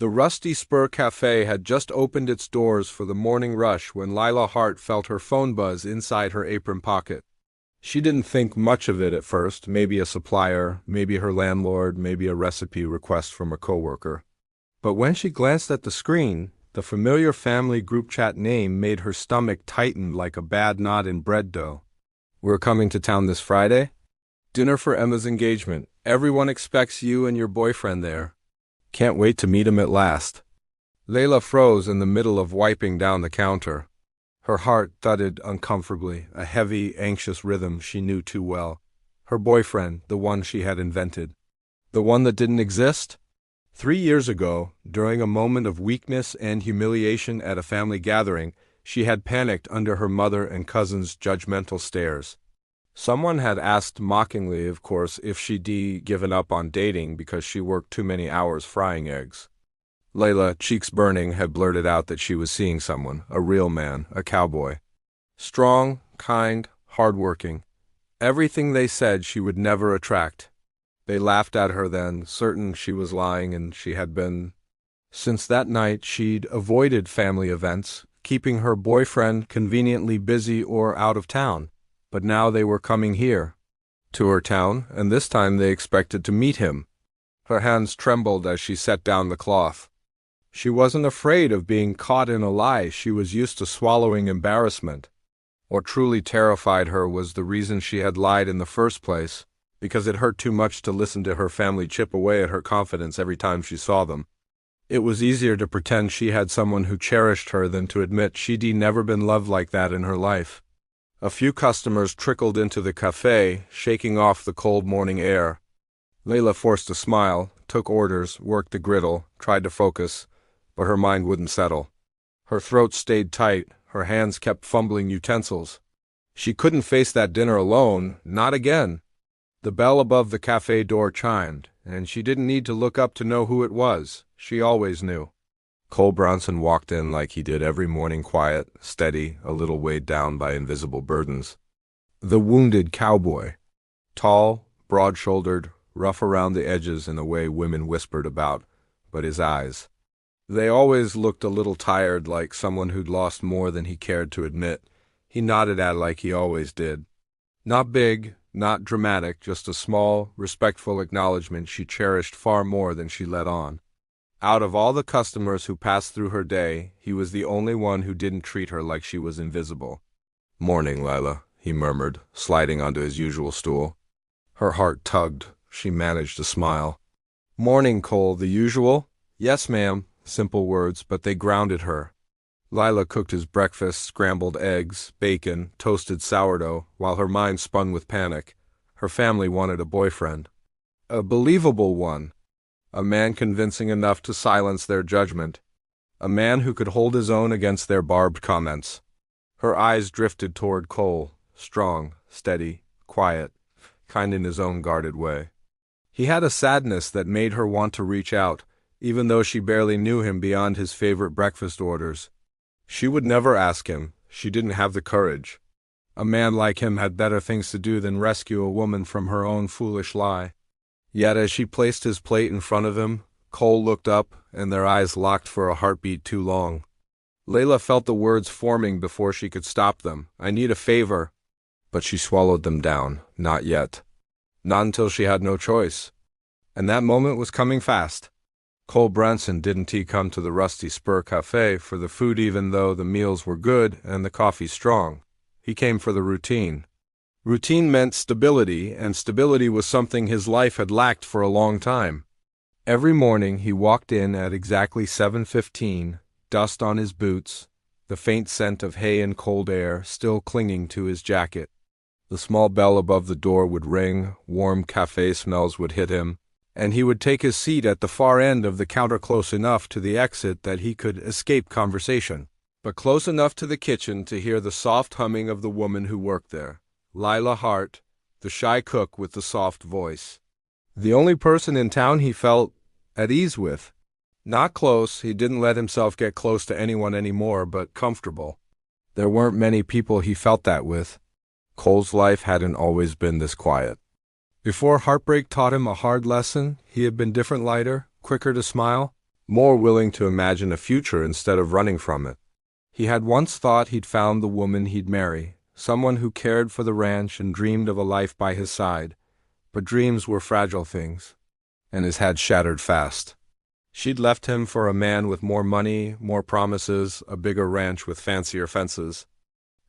The Rusty Spur Cafe had just opened its doors for the morning rush when Lila Hart felt her phone buzz inside her apron pocket. She didn't think much of it at first, maybe a supplier, maybe her landlord, maybe a recipe request from a coworker. But when she glanced at the screen, the familiar family group chat name made her stomach tighten like a bad knot in bread dough. "We're coming to town this Friday? Dinner for Emma's engagement. Everyone expects you and your boyfriend there. Can't wait to meet him at last." Layla froze in the middle of wiping down the counter. Her heart thudded uncomfortably, a heavy, anxious rhythm she knew too well. Her boyfriend, the one she had invented. The one that didn't exist? 3 years ago, during a moment of weakness and humiliation at a family gathering, she had panicked under her mother and cousin's judgmental stares. Someone had asked mockingly, of course, if she'd given up on dating because she worked too many hours frying eggs. Layla, cheeks burning, had blurted out that she was seeing someone, a real man, a cowboy. Strong, kind, hard-working. Everything they said she would never attract. They laughed at her then, certain she was lying and she had been. Since that night she'd avoided family events, keeping her boyfriend conveniently busy or out of town. But now they were coming here, to her town, and this time they expected to meet him. Her hands trembled as she set down the cloth. She wasn't afraid of being caught in a lie. She was used to swallowing embarrassment. What truly terrified her was the reason she had lied in the first place, because it hurt too much to listen to her family chip away at her confidence every time she saw them. It was easier to pretend she had someone who cherished her than to admit she'd never been loved like that in her life. A few customers trickled into the cafe, shaking off the cold morning air. Layla forced a smile, took orders, worked the griddle, tried to focus, but her mind wouldn't settle. Her throat stayed tight, her hands kept fumbling utensils. She couldn't face that dinner alone, not again. The bell above the cafe door chimed, and she didn't need to look up to know who it was. She always knew. Cole Bronson walked in like he did every morning, quiet, steady, a little weighed down by invisible burdens. The wounded cowboy. Tall, broad-shouldered, rough around the edges in a way women whispered about, but his eyes. They always looked a little tired, like someone who'd lost more than he cared to admit. He nodded at her like he always did. Not big, not dramatic, just a small, respectful acknowledgement she cherished far more than she let on. Out of all the customers who passed through her day, he was the only one who didn't treat her like she was invisible. "Morning, Lila," he murmured, sliding onto his usual stool. Her heart tugged. She managed a smile. "Morning, Cole, the usual?" "Yes, ma'am." Simple words, but they grounded her. Lila cooked his breakfast, scrambled eggs, bacon, toasted sourdough, while her mind spun with panic. Her family wanted a boyfriend. A believable one. A man convincing enough to silence their judgment. A man who could hold his own against their barbed comments. Her eyes drifted toward Cole, strong, steady, quiet, kind in his own guarded way. He had a sadness that made her want to reach out, even though she barely knew him beyond his favorite breakfast orders. She would never ask him. She didn't have the courage. A man like him had better things to do than rescue a woman from her own foolish lie. Yet as she placed his plate in front of him, Cole looked up, and their eyes locked for a heartbeat too long. Layla felt the words forming before she could stop them. "I need a favor." But she swallowed them down. Not yet. Not until she had no choice. And that moment was coming fast. Cole Branson didn't come to the Rusty Spur Cafe for the food, even though the meals were good and the coffee strong. He came for the routine. Routine meant stability, and stability was something his life had lacked for a long time. Every morning he walked in at exactly 7:15, dust on his boots, the faint scent of hay and cold air still clinging to his jacket. The small bell above the door would ring, warm cafe smells would hit him, and he would take his seat at the far end of the counter, close enough to the exit that he could escape conversation, but close enough to the kitchen to hear the soft humming of the woman who worked there. Lila Hart, the shy cook with the soft voice. The only person in town he felt at ease with. Not close, he didn't let himself get close to anyone anymore, but comfortable. There weren't many people he felt that with. Cole's life hadn't always been this quiet. Before heartbreak taught him a hard lesson, he had been different, lighter, quicker to smile. more willing to imagine a future instead of running from it. He had once thought he'd found the woman he'd marry, someone who cared for the ranch and dreamed of a life by his side, but dreams were fragile things, and his had shattered fast. She'd left him for a man with more money, more promises, a bigger ranch with fancier fences.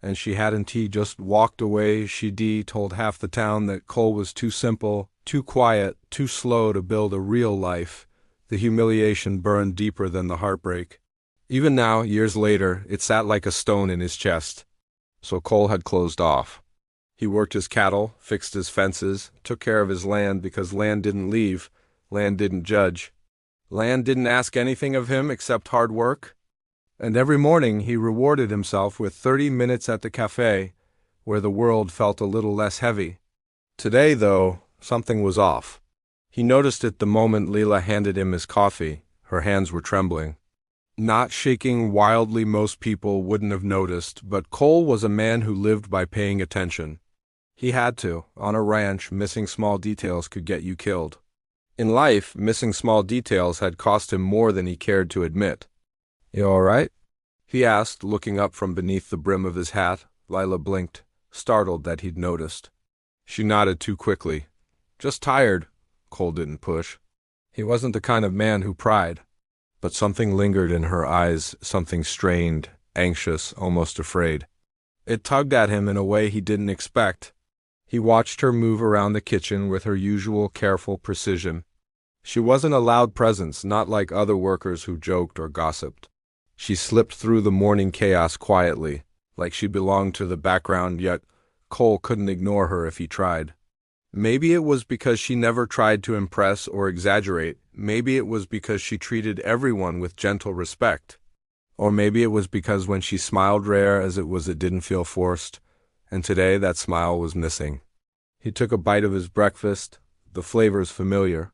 And she hadn't he just walked away. She'd told half the town that Cole was too simple, too quiet, too slow to build a real life. The humiliation burned deeper than the heartbreak. Even now, years later, it sat like a stone in his chest. So Cole had closed off. He worked his cattle, fixed his fences, took care of his land because land didn't leave, land didn't judge. Land didn't ask anything of him except hard work. And every morning he rewarded himself with 30 minutes at the cafe, where the world felt a little less heavy. Today, though, something was off. He noticed it the moment Leela handed him his coffee. Her hands were trembling. Not shaking wildly, most people wouldn't have noticed, but Cole was a man who lived by paying attention. He had to. On a ranch, missing small details could get you killed. In life, missing small details had cost him more than he cared to admit. "You all right?" he asked, looking up from beneath the brim of his hat. Lila blinked, startled that he'd noticed. She nodded too quickly. "Just tired." Cole didn't push. He wasn't the kind of man who pried. But something lingered in her eyes, something strained, anxious, almost afraid. It tugged at him in a way he didn't expect. He watched her move around the kitchen with her usual careful precision. She wasn't a loud presence, not like other workers who joked or gossiped. She slipped through the morning chaos quietly, like she belonged to the background, yet Cole couldn't ignore her if he tried. Maybe it was because she never tried to impress or exaggerate. Maybe it was because she treated everyone with gentle respect. Or maybe it was because when she smiled, rare as it didn't feel forced, and today that smile was missing. He took a bite of his breakfast, the flavors familiar.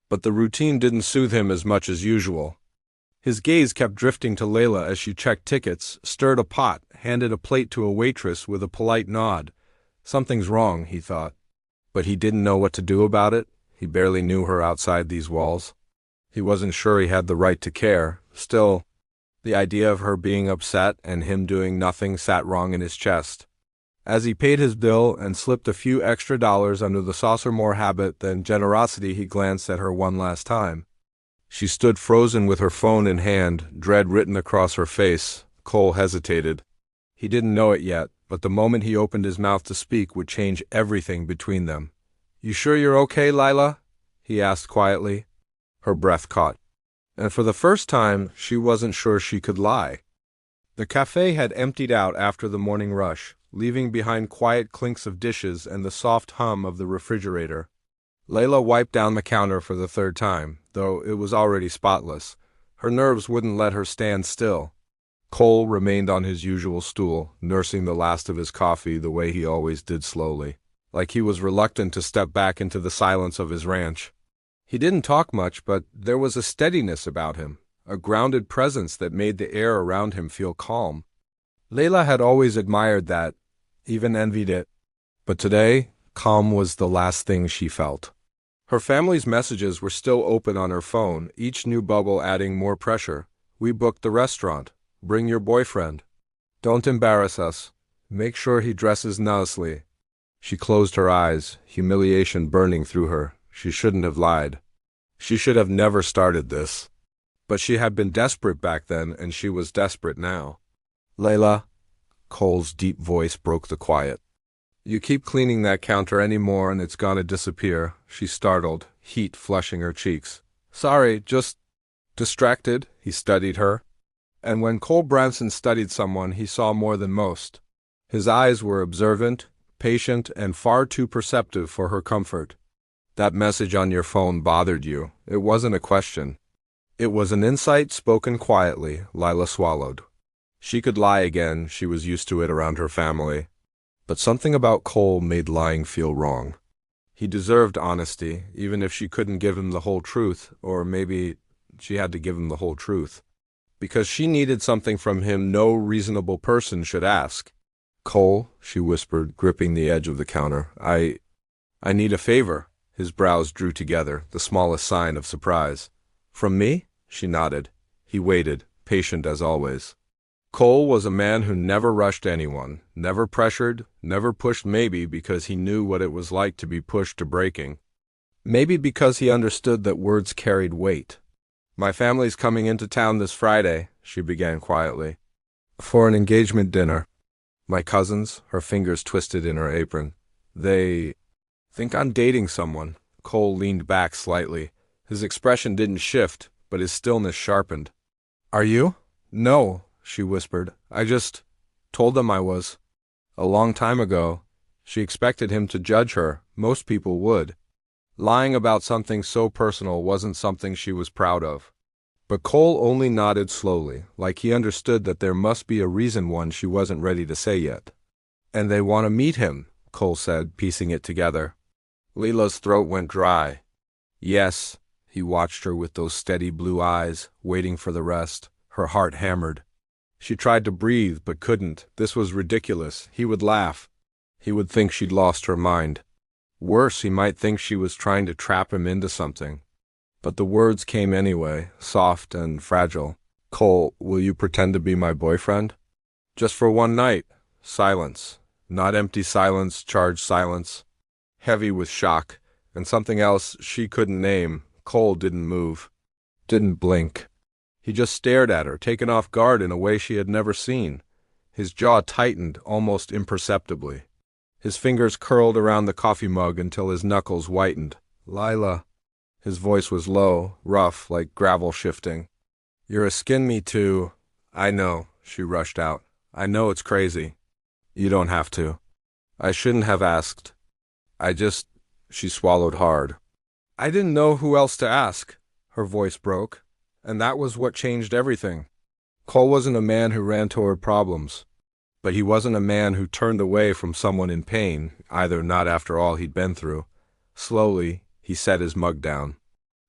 But the routine didn't soothe him as much as usual. His gaze kept drifting to Layla as she checked tickets, stirred a pot, handed a plate to a waitress with a polite nod. Something's wrong, he thought. But he didn't know what to do about it. He barely knew her outside these walls. He wasn't sure he had the right to care. Still, the idea of her being upset and him doing nothing sat wrong in his chest. As he paid his bill and slipped a few extra dollars under the saucer more habit than generosity, he glanced at her one last time. She stood frozen with her phone in hand, dread written across her face. Cole hesitated. He didn't know it yet, but the moment he opened his mouth to speak would change everything between them. "You sure you're okay, Lila?" he asked quietly. Her breath caught. And for the first time, she wasn't sure she could lie. The cafe had emptied out after the morning rush, leaving behind quiet clinks of dishes and the soft hum of the refrigerator. Layla wiped down the counter for the third time, though it was already spotless. Her nerves wouldn't let her stand still. Cole remained on his usual stool, nursing the last of his coffee the way he always did, slowly, like he was reluctant to step back into the silence of his ranch. He didn't talk much, but there was a steadiness about him, a grounded presence that made the air around him feel calm. Layla had always admired that, even envied it. But today, calm was the last thing she felt. Her family's messages were still open on her phone, each new bubble adding more pressure. "We booked the restaurant. Bring your boyfriend. Don't embarrass us. Make sure he dresses nicely." She closed her eyes, humiliation burning through her. She shouldn't have lied. She should have never started this. But she had been desperate back then, and she was desperate now. "Layla," Cole's deep voice broke the quiet. "You keep cleaning that counter any more and it's gonna disappear." She startled, heat flushing her cheeks. "Sorry, just distracted," he studied her. And when Cole Branson studied someone, he saw more than most. His eyes were observant, patient, and far too perceptive for her comfort. "That message on your phone bothered you." It wasn't a question. It was an insight spoken quietly. Lila swallowed. She could lie again, she was used to it around her family. But something about Cole made lying feel wrong. He deserved honesty, even if she couldn't give him the whole truth, or maybe she had to give him the whole truth. Because she needed something from him no reasonable person should ask. "Cole," she whispered, gripping the edge of the counter, I need a favor." His brows drew together, the smallest sign of surprise. "From me?" She nodded. He waited, patient as always. Cole was a man who never rushed anyone, never pressured, never pushed, maybe because he knew what it was like to be pushed to breaking. Maybe because he understood that words carried weight. "My family's coming into town this Friday," she began quietly. "For an engagement dinner. My cousins," her fingers twisted in her apron. "They think I'm dating someone." Cole leaned back slightly. His expression didn't shift, but his stillness sharpened. "Are you?" "No," she whispered. "I just told them I was. A long time ago." She expected him to judge her. Most people would. Lying about something so personal wasn't something she was proud of. But Cole only nodded slowly, like he understood that there must be a reason, one she wasn't ready to say yet. "And they want to meet him," Cole said, piecing it together. Leela's throat went dry. "Yes." He watched her with those steady blue eyes, waiting for the rest. Her heart hammered. She tried to breathe, but couldn't. This was ridiculous. He would laugh. He would think she'd lost her mind. Worse, he might think she was trying to trap him into something. But the words came anyway, soft and fragile. "Cole, will you pretend to be my boyfriend? Just for one night." Silence. Not empty silence, charged silence. Heavy with shock, and something else she couldn't name. Cole didn't move. Didn't blink. He just stared at her, taken off guard in a way she had never seen. His jaw tightened, almost imperceptibly. His fingers curled around the coffee mug until his knuckles whitened. "Lila." His voice was low, rough, like gravel shifting. "You're asking me to—" "I know," she rushed out. "I know it's crazy. You don't have to. I shouldn't have asked. I just—" She swallowed hard. "I didn't know who else to ask." Her voice broke. And that was what changed everything. Cole wasn't a man who ran toward problems. But he wasn't a man who turned away from someone in pain, either, not after all he'd been through. Slowly, he set his mug down.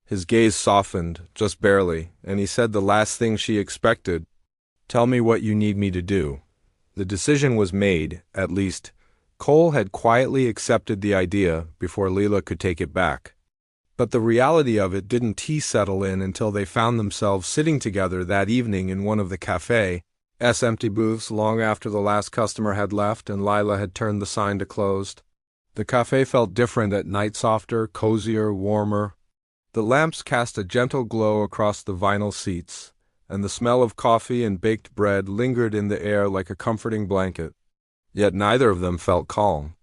His gaze softened, just barely, and he said the last thing she expected. "Tell me what you need me to do." The decision was made, at least. Cole had quietly accepted the idea before Leela could take it back. But the reality of it didn't settle in until they found themselves sitting together that evening in one of the cafe's empty booths long after the last customer had left and Lila had turned the sign to closed. The cafe felt different at night, softer, cozier, warmer. The lamps cast a gentle glow across the vinyl seats, and the smell of coffee and baked bread lingered in the air like a comforting blanket. Yet neither of them felt calm.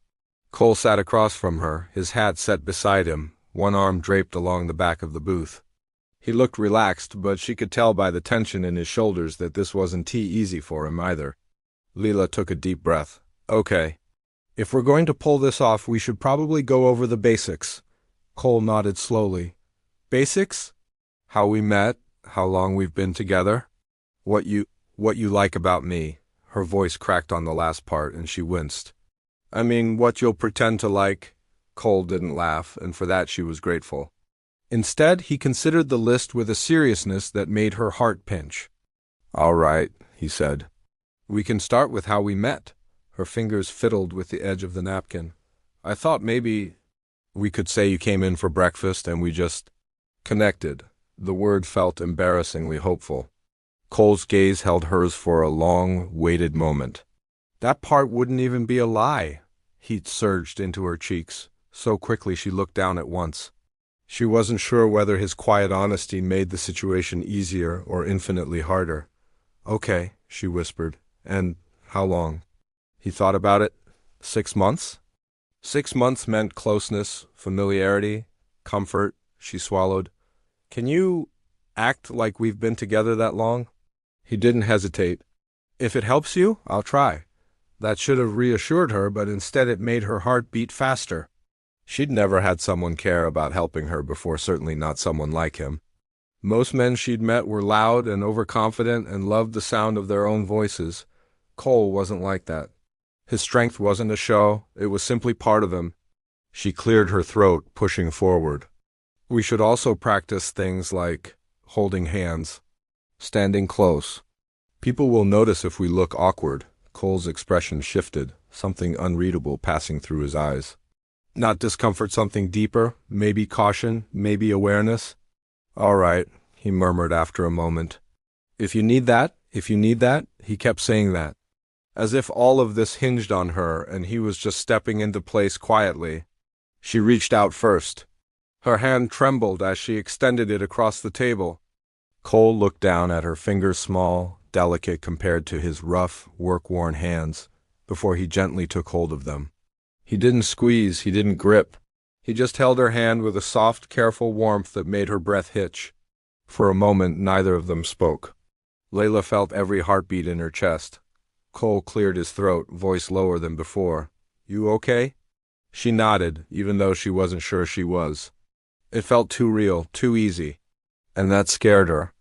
Cole sat across from her, his hat set beside him, one arm draped along the back of the booth. He looked relaxed, but she could tell by the tension in his shoulders that this wasn't easy for him either. Leela took a deep breath. "Okay. If we're going to pull this off, we should probably go over the basics." Cole nodded slowly. "Basics? How we met, how long we've been together. What you like about me." Her voice cracked on the last part, and she winced. "I mean, what you'll pretend to like." Cole didn't laugh, and for that she was grateful. Instead, he considered the list with a seriousness that made her heart pinch. "All right," he said. "We can start with how we met." Her fingers fiddled with the edge of the napkin. "I thought maybe we could say you came in for breakfast and we just connected." The word felt embarrassingly hopeful. Cole's gaze held hers for a long, weighted moment. That part wouldn't even be a lie. Heat surged into her cheeks. So quickly she looked down at once. She wasn't sure whether his quiet honesty made the situation easier or infinitely harder. "Okay," she whispered. "And how long?" He thought about it. 6 months? 6 months meant closeness, familiarity, comfort. She swallowed. "Can you act like we've been together that long?" He didn't hesitate. "If it helps you, I'll try." That should have reassured her, but instead it made her heart beat faster. She'd never had someone care about helping her before, certainly not someone like him. Most men she'd met were loud and overconfident and loved the sound of their own voices. Cole wasn't like that. His strength wasn't a show, it was simply part of him. She cleared her throat, pushing forward. "We should also practice things like holding hands, standing close. People will notice if we look awkward." Cole's expression shifted, something unreadable passing through his eyes. "Not discomfort, something deeper, maybe caution, maybe awareness." "All right," he murmured after a moment. If you need that, he kept saying that. As if all of this hinged on her and he was just stepping into place quietly. She reached out first. Her hand trembled as she extended it across the table. Cole looked down at her fingers, small, delicate compared to his rough, work-worn hands, before he gently took hold of them. He didn't squeeze, he didn't grip. He just held her hand with a soft, careful warmth that made her breath hitch. For a moment, neither of them spoke. Layla felt every heartbeat in her chest. Cole cleared his throat, voice lower than before. You okay? She nodded, even though she wasn't sure she was. It felt too real, too easy. And that scared her.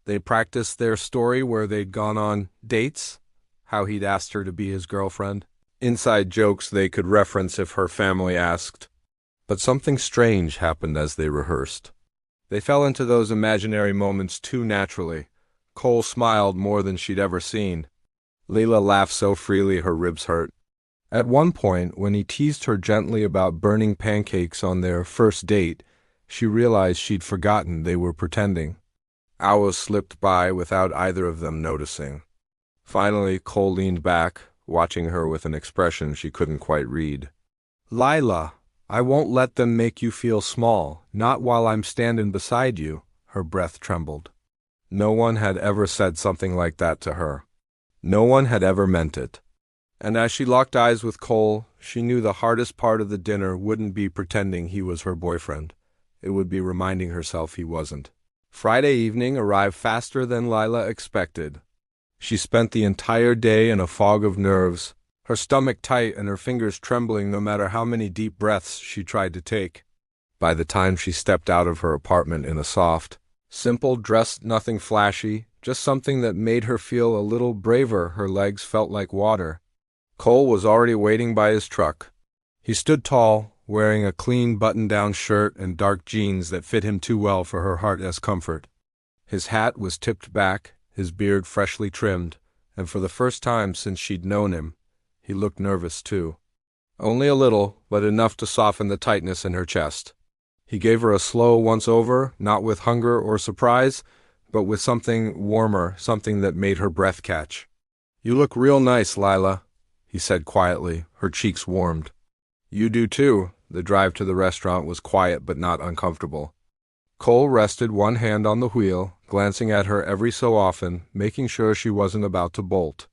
They practiced their story where they'd gone on dates, how he'd asked her to be his girlfriend. Inside jokes they could reference if her family asked. But something strange happened as they rehearsed. They fell into those imaginary moments too naturally. Cole smiled more than she'd ever seen. Layla laughed so freely her ribs hurt. At one point, when he teased her gently about burning pancakes on their first date, she realized she'd forgotten they were pretending. Hours slipped by without either of them noticing. Finally, Cole leaned back, watching her with an expression she couldn't quite read. Lila, I won't let them make you feel small, not while I'm standing beside you. Her breath trembled. No one had ever said something like that to her. No one had ever meant it. And as she locked eyes with Cole, she knew the hardest part of the dinner wouldn't be pretending he was her boyfriend. It would be reminding herself he wasn't. Friday evening arrived faster than Lila expected. She spent the entire day in a fog of nerves, her stomach tight and her fingers trembling no matter how many deep breaths she tried to take. By the time she stepped out of her apartment in a soft, simple dress, nothing flashy, just something that made her feel a little braver, her legs felt like water. Cole was already waiting by his truck. He stood tall, wearing a clean button-down shirt and dark jeans that fit him too well for her heart as comfort. His hat was tipped back, his beard freshly trimmed, and for the first time since she'd known him, he looked nervous too. Only a little, but enough to soften the tightness in her chest. He gave her a slow once-over, not with hunger or surprise, but with something warmer, something that made her breath catch. You look real nice, Lila, he said quietly, her cheeks warmed. You do too. The drive to the restaurant was quiet but not uncomfortable. Cole rested one hand on the wheel, glancing at her every so often, making sure she wasn't about to bolt.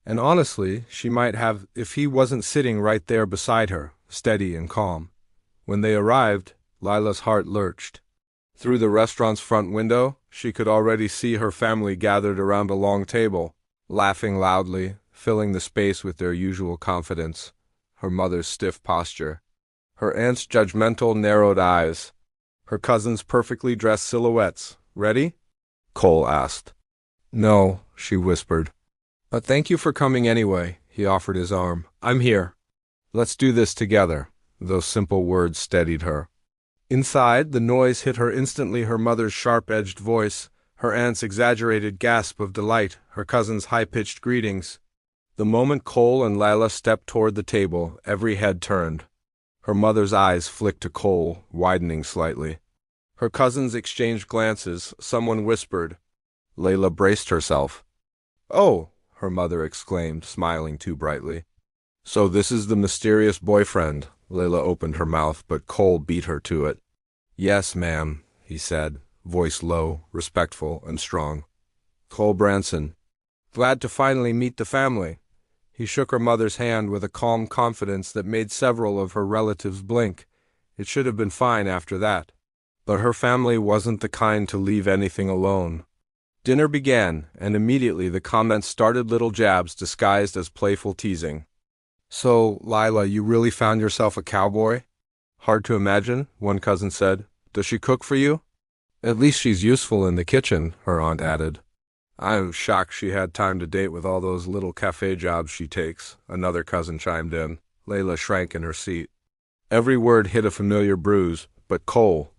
And honestly, she might have if he wasn't sitting right there beside her, steady and calm. When they arrived, Lila's heart lurched. Through the restaurant's front window, she could already see her family gathered around a long table, laughing loudly, filling the space with their usual confidence. Her mother's stiff posture, her aunt's judgmental, narrowed eyes, her cousin's perfectly dressed silhouettes. Ready? Cole asked. No, she whispered. But thank you for coming anyway, he offered his arm. I'm here. Let's do this together. Those simple words steadied her. Inside, the noise hit her instantly, her mother's sharp-edged voice, her aunt's exaggerated gasp of delight, her cousin's high-pitched greetings. The moment Cole and Lila stepped toward the table, every head turned. Her mother's eyes flicked to Cole, widening slightly. Her cousins exchanged glances. Someone whispered. Layla braced herself. Oh, her mother exclaimed, smiling too brightly. So this is the mysterious boyfriend. Layla opened her mouth, but Cole beat her to it. Yes, ma'am, he said, voice low, respectful, and strong. Cole Branson. Glad to finally meet the family. He shook her mother's hand with a calm confidence that made several of her relatives blink. It should have been fine after that. But her family wasn't the kind to leave anything alone. Dinner began, and immediately the comments started, little jabs disguised as playful teasing. So, Lila, you really found yourself a cowboy? Hard to imagine, one cousin said. Does she cook for you? At least she's useful in the kitchen, her aunt added. I'm shocked she had time to date with all those little cafe jobs she takes, another cousin chimed in. Layla shrank in her seat. Every word hit a familiar bruise, but Cole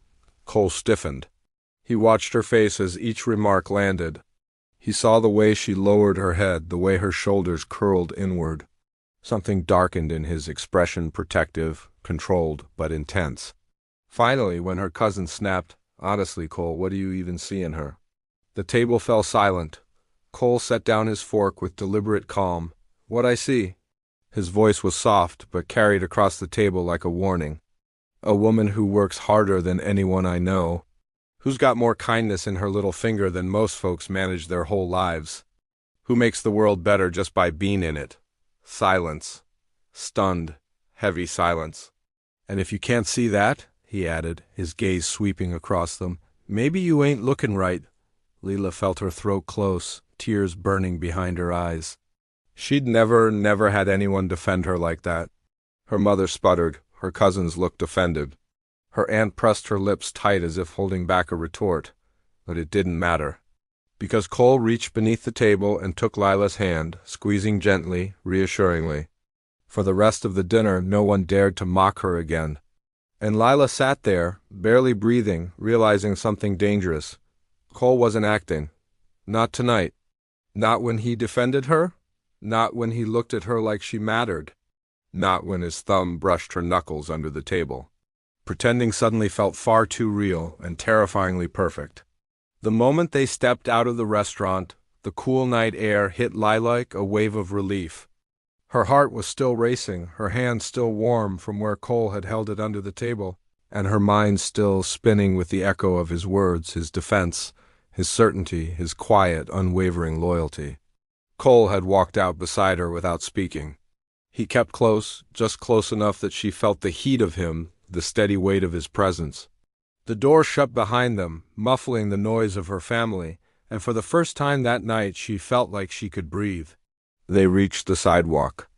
stiffened. He watched her face as each remark landed. He saw the way she lowered her head, the way her shoulders curled inward. Something darkened in his expression, protective, controlled, but intense. Finally, when her cousin snapped, Honestly, Cole, what do you even see in her? The table fell silent. Cole set down his fork with deliberate calm. What I see? His voice was soft, but carried across the table like a warning. A woman who works harder than anyone I know. Who's got more kindness in her little finger than most folks manage their whole lives. Who makes the world better just by being in it. Silence. Stunned, heavy silence. And if you can't see that, he added, his gaze sweeping across them, maybe you ain't looking right. Leela felt her throat close, tears burning behind her eyes. She'd never had anyone defend her like that. Her mother sputtered, her cousins looked offended. Her aunt pressed her lips tight as if holding back a retort, but it didn't matter. Because Cole reached beneath the table and took Lila's hand, squeezing gently, reassuringly. For the rest of the dinner, no one dared to mock her again. And Lila sat there, barely breathing, realizing something dangerous. Cole wasn't acting. Not tonight. Not when he defended her. Not when he looked at her like she mattered. Not when his thumb brushed her knuckles under the table. Pretending suddenly felt far too real and terrifyingly perfect. The moment they stepped out of the restaurant, the cool night air hit Lila like a wave of relief. Her heart was still racing, her hand still warm from where Cole had held it under the table, and her mind still spinning with the echo of his words, his defense, his certainty, his quiet, unwavering loyalty. Cole had walked out beside her without speaking. He kept close, just close enough that she felt the heat of him, the steady weight of his presence. The door shut behind them, muffling the noise of her family, and for the first time that night she felt like she could breathe. They reached the sidewalk.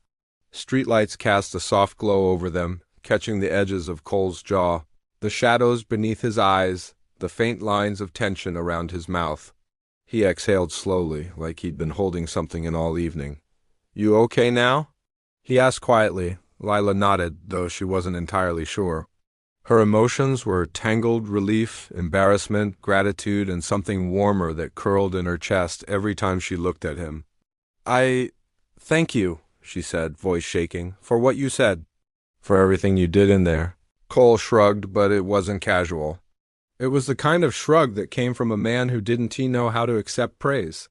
Streetlights cast a soft glow over them, catching the edges of Cole's jaw, the shadows beneath his eyes, the faint lines of tension around his mouth. He exhaled slowly, like he'd been holding something in all evening. "You okay now?" he asked quietly. Lila nodded, though she wasn't entirely sure. Her emotions were tangled relief, embarrassment, gratitude, and something warmer that curled in her chest every time she looked at him. Thank you," she said, voice shaking, "for what you said. For everything you did in there." Cole shrugged, but it wasn't casual. It was the kind of shrug that came from a man who didn't know how to accept praise.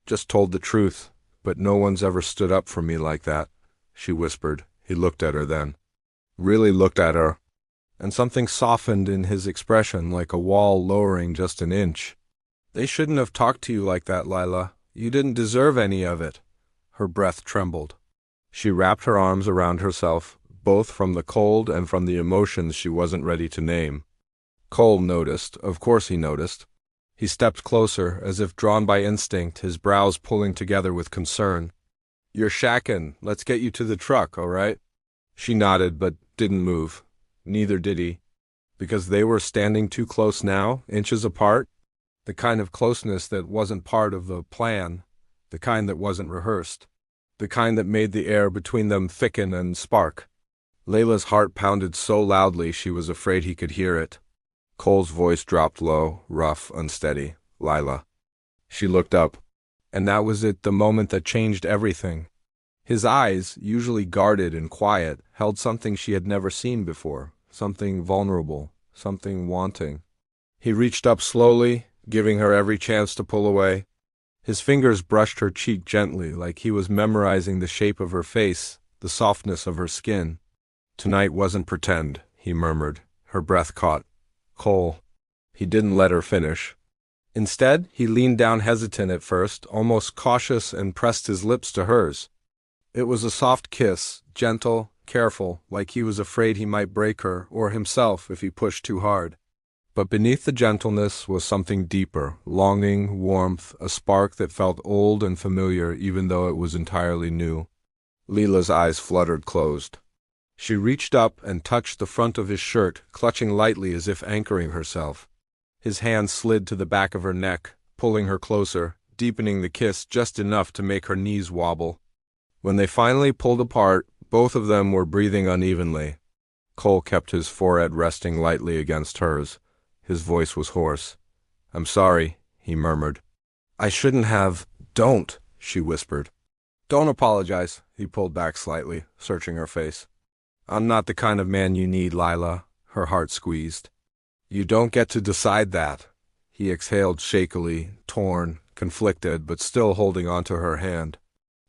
"Just told the truth, but no one's ever stood up for me like that," she whispered. He looked at her then. Really looked at her. And something softened in his expression, like a wall lowering just an inch. "They shouldn't have talked to you like that, Lila. You didn't deserve any of it." Her breath trembled. She wrapped her arms around herself, both from the cold and from the emotions she wasn't ready to name. Cole noticed. Of course he noticed. He stepped closer, as if drawn by instinct, his brows pulling together with concern. "You're shacking. Let's get you to the truck, all right?" She nodded, but didn't move. Neither did he. Because they were standing too close now, inches apart. The kind of closeness that wasn't part of the plan. The kind that wasn't rehearsed. The kind that made the air between them thicken and spark. Layla's heart pounded so loudly she was afraid he could hear it. Cole's voice dropped low, rough, unsteady. "Lila." She looked up. And that was it, the moment that changed everything. His eyes, usually guarded and quiet, held something she had never seen before. Something vulnerable. Something wanting. He reached up slowly, giving her every chance to pull away. His fingers brushed her cheek gently, like he was memorizing the shape of her face, the softness of her skin. "Tonight wasn't pretend," he murmured. Her breath caught. "Cole." He didn't let her finish. Instead, he leaned down hesitant at first, almost cautious, and pressed his lips to hers. It was a soft kiss, gentle, careful, like he was afraid he might break her, or himself, if he pushed too hard. But beneath the gentleness was something deeper, longing, warmth, a spark that felt old and familiar even though it was entirely new. Leela's eyes fluttered closed. She reached up and touched the front of his shirt, clutching lightly as if anchoring herself. His hand slid to the back of her neck, pulling her closer, deepening the kiss just enough to make her knees wobble. When they finally pulled apart, both of them were breathing unevenly. Cole kept his forehead resting lightly against hers. His voice was hoarse. "I'm sorry," he murmured. "I shouldn't have—" "Don't," she whispered. "Don't apologize," he pulled back slightly, searching her face. "I'm not the kind of man you need, Lila," her heart squeezed. You don't get to decide that. He exhaled shakily, torn, conflicted, but still holding onto her hand.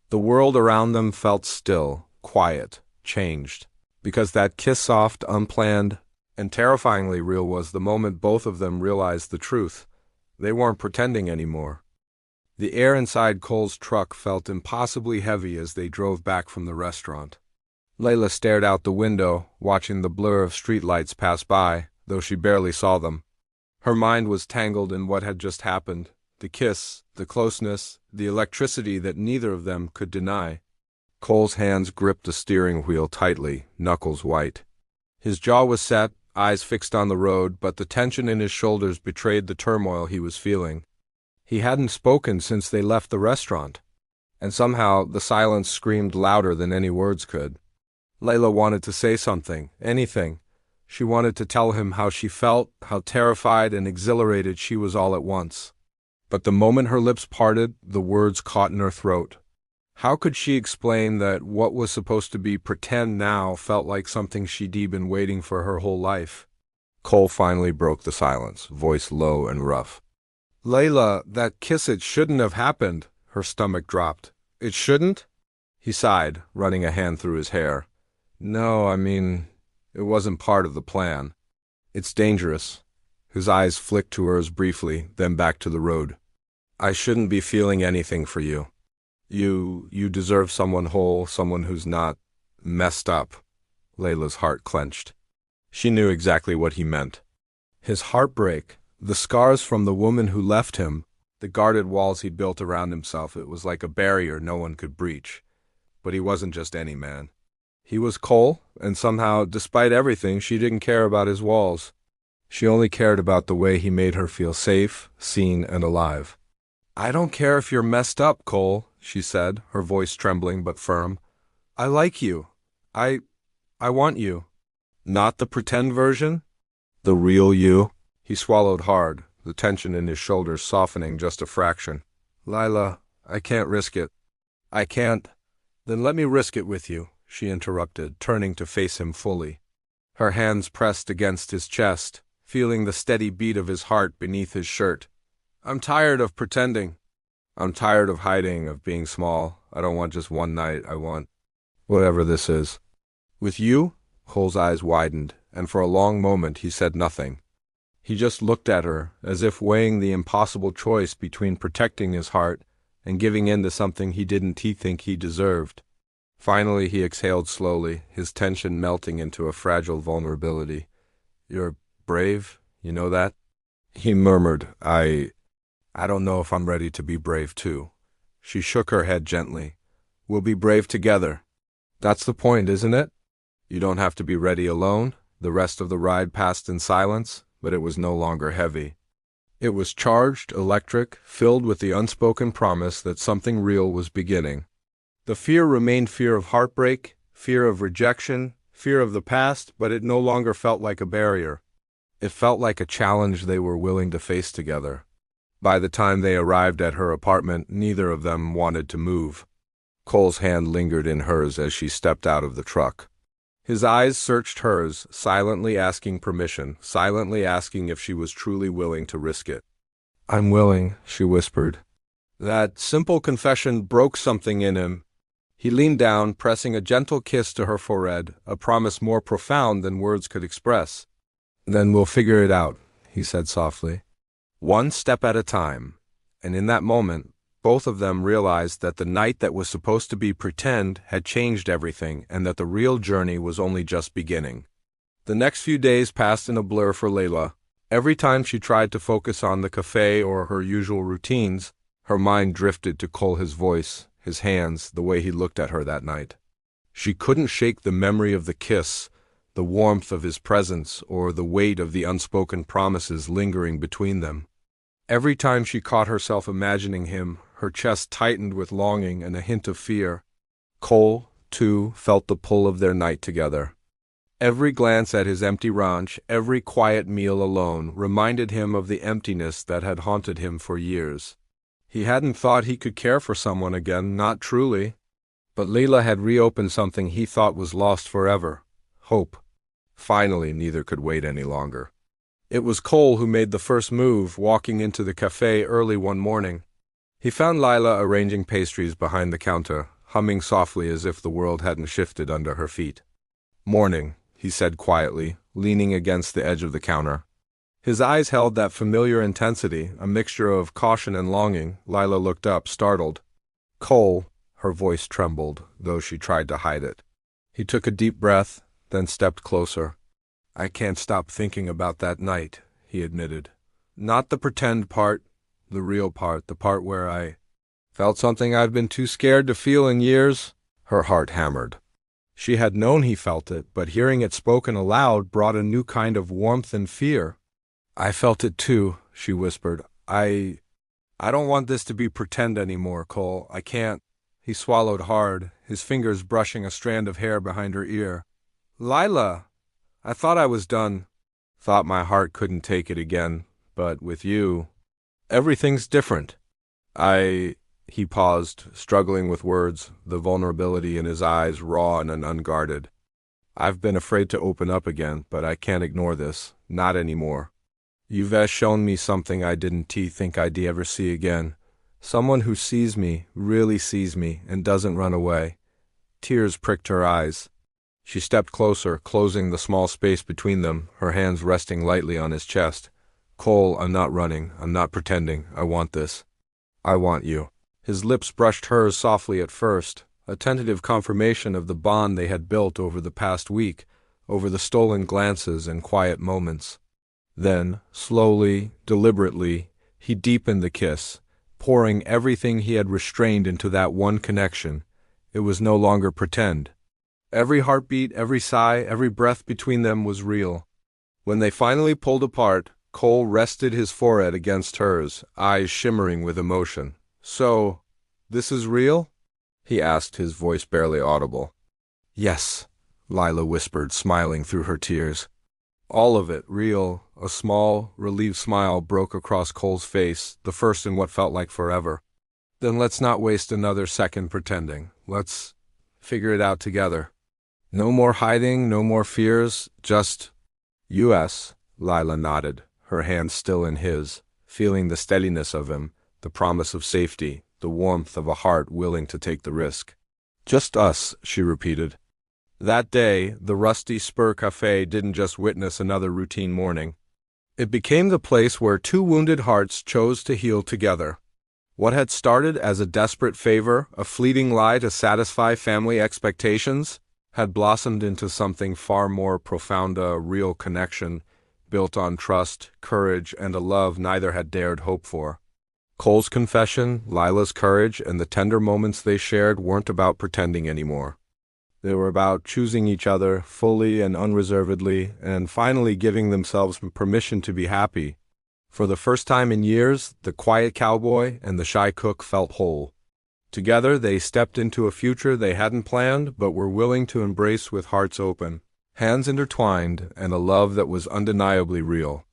The world around them felt still, quiet, changed. Because that kiss, soft, unplanned, and terrifyingly real, was the moment both of them realized the truth. They weren't pretending anymore. The air inside Cole's truck felt impossibly heavy as they drove back from the restaurant. Layla stared out the window, watching the blur of streetlights pass by, though she barely saw them. Her mind was tangled in what had just happened, the kiss, the closeness, the electricity that neither of them could deny. Cole's hands gripped the steering wheel tightly, knuckles white. His jaw was set, eyes fixed on the road, but the tension in his shoulders betrayed the turmoil he was feeling. He hadn't spoken since they left the restaurant, and somehow the silence screamed louder than any words could. Layla wanted to say something, anything. She wanted to tell him how she felt, how terrified and exhilarated she was all at once. But the moment her lips parted, the words caught in her throat. How could she explain that what was supposed to be pretend now felt like something she'd been waiting for her whole life? Cole finally broke the silence, voice low and rough. Layla, that kiss, it shouldn't have happened. Her stomach dropped. It shouldn't? He sighed, running a hand through his hair. No, it wasn't part of the plan. It's dangerous. His eyes flicked to hers briefly, then back to the road. I shouldn't be feeling anything for you. You deserve someone whole, someone who's not messed up. Layla's heart clenched. She knew exactly what he meant. His heartbreak, the scars from the woman who left him, the guarded walls he'd built around himself, it was like a barrier no one could breach. But he wasn't just any man. He was Cole, and somehow, despite everything, she didn't care about his walls. She only cared about the way he made her feel safe, seen, and alive. I don't care if you're messed up, Cole, she said, her voice trembling but firm. I like you. I want you. Not the pretend version? The real you? He swallowed hard, the tension in his shoulders softening just a fraction. Lila, I can't risk it. I can't. Then let me risk it with you, she interrupted, turning to face him fully. Her hands pressed against his chest, feeling the steady beat of his heart beneath his shirt. I'm tired of pretending. I'm tired of hiding, of being small. I don't want just one night. I want whatever this is. With you? Cole's eyes widened, and for a long moment he said nothing. He just looked at her, as if weighing the impossible choice between protecting his heart and giving in to something he didn't think he deserved. Finally he exhaled slowly, his tension melting into a fragile vulnerability. You're brave, you know that? He murmured, I don't know if I'm ready to be brave too. She shook her head gently. We'll be brave together. That's the point, isn't it? You don't have to be ready alone. The rest of the ride passed in silence, but it was no longer heavy. It was charged, electric, filled with the unspoken promise that something real was beginning. The fear remained fear of heartbreak, fear of rejection, fear of the past, but it no longer felt like a barrier. It felt like a challenge they were willing to face together. By the time they arrived at her apartment, neither of them wanted to move. Cole's hand lingered in hers as she stepped out of the truck. His eyes searched hers, silently asking permission, silently asking if she was truly willing to risk it. I'm willing, she whispered. That simple confession broke something in him. He leaned down, pressing a gentle kiss to her forehead, a promise more profound than words could express. Then we'll figure it out, he said softly. One step at a time. And in that moment, both of them realized that the night that was supposed to be pretend had changed everything, and that the real journey was only just beginning. The next few days passed in a blur for Layla. Every time she tried to focus on the cafe or her usual routines, her mind drifted to Cole, his voice, his hands, the way he looked at her that night. She couldn't shake the memory of the kiss, the warmth of his presence, or the weight of the unspoken promises lingering between them. Every time she caught herself imagining him, her chest tightened with longing and a hint of fear. Cole, too, felt the pull of their night together. Every glance at his empty ranch, every quiet meal alone, reminded him of the emptiness that had haunted him for years. He hadn't thought he could care for someone again, not truly. But Layla had reopened something he thought was lost forever. Hope. Finally, neither could wait any longer. It was Cole who made the first move, walking into the cafe early one morning. He found Lila arranging pastries behind the counter, humming softly as if the world hadn't shifted under her feet. "Morning," he said quietly, leaning against the edge of the counter. His eyes held that familiar intensity, a mixture of caution and longing. Lila looked up, startled. "Cole," her voice trembled, though she tried to hide it. He took a deep breath, then stepped closer. "I can't stop thinking about that night," he admitted. "Not the pretend part, the real part, the part where I felt something I've been too scared to feel in years." Her heart hammered. She had known he felt it, but hearing it spoken aloud brought a new kind of warmth and fear. "I felt it too," she whispered. I don't want this to be pretend anymore, Cole. I can't." He swallowed hard, his fingers brushing a strand of hair behind her ear. "Lila, I thought I was done. Thought my heart couldn't take it again. But with you, everything's different. He paused, struggling with words, the vulnerability in his eyes raw and unguarded. "I've been afraid to open up again, but I can't ignore this. Not anymore. You've shown me something I didn't think I'd ever see again. Someone who sees me, really sees me, and doesn't run away." Tears pricked her eyes. She stepped closer, closing the small space between them, her hands resting lightly on his chest. "Cole, I'm not running. I'm not pretending. I want this. I want you." His lips brushed hers softly at first, a tentative confirmation of the bond they had built over the past week, over the stolen glances and quiet moments. Then, slowly, deliberately, he deepened the kiss, pouring everything he had restrained into that one connection. It was no longer pretend. Every heartbeat, every sigh, every breath between them was real. When they finally pulled apart, Cole rested his forehead against hers, eyes shimmering with emotion. "So, this is real?" he asked, his voice barely audible. "Yes," Lila whispered, smiling through her tears. "All of it, real." A small, relieved smile broke across Cole's face, the first in what felt like forever. "Then let's not waste another second pretending. Let's figure it out together. No more hiding, no more fears, just us." Lila nodded, her hand still in his, feeling the steadiness of him, the promise of safety, the warmth of a heart willing to take the risk. "Just us," she repeated. That day, the rusty Spur Cafe didn't just witness another routine morning. It became the place where two wounded hearts chose to heal together. What had started as a desperate favor, a fleeting lie to satisfy family expectations, had blossomed into something far more profound, a real connection, built on trust, courage, and a love neither had dared hope for. Cole's confession, Lila's courage, and the tender moments they shared weren't about pretending anymore. They were about choosing each other fully and unreservedly, and finally giving themselves permission to be happy. For the first time in years, the quiet cowboy and the shy cook felt whole. Together, they stepped into a future they hadn't planned but were willing to embrace with hearts open, hands intertwined, and a love that was undeniably real.